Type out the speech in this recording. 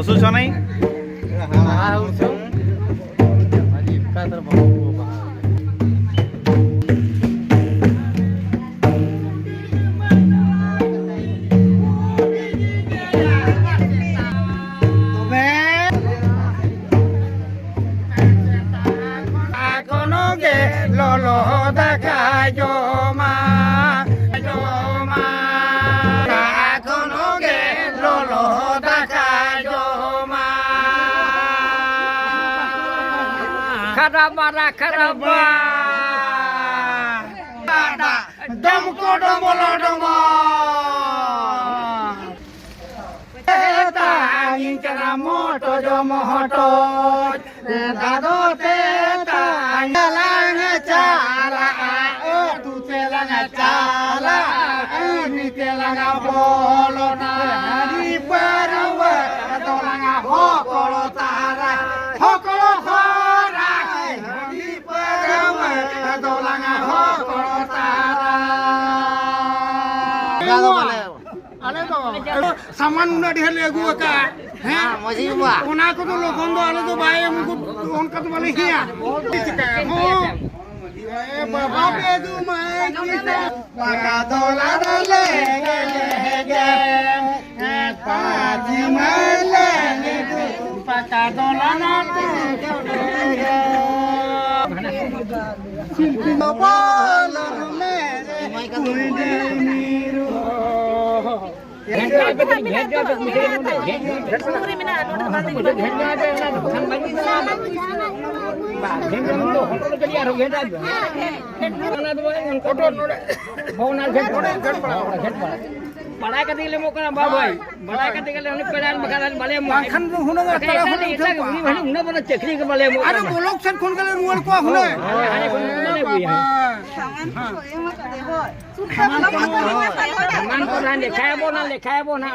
શું છો નહીં Lolo daka joma joma akonoge lolo daka joma karabara karaba domko domolo domo eta incara moto jomo hoto dado teta ngalang cala tu telang cala ni telang bolo na di parawa tolang hokolo tara hokolo hora di parawa tolang hokolo tara ale to saman una dhele agu ka हैं मजीबा कोना को तो लोगों दो आले तो भाई हमको उनका तो वाले हिया हो ए बाबा पे तू मैं किसे पका दोला ले गे पाजी मैं ले पका दोला ना गे बाबा में कुंडे नीरो बड़ा का दिले मो करा बाबू भाई बड़ा का दिले हमने पेड़ान बगान वाले मो खान हुनो का तला हुनो इतना हुनी भाई हुनो बना चकरी के वाले मो अरे वो लोग सन खून का रुअल को हुनो अरे हुनो भी है सामान को ना ले खाए बो ना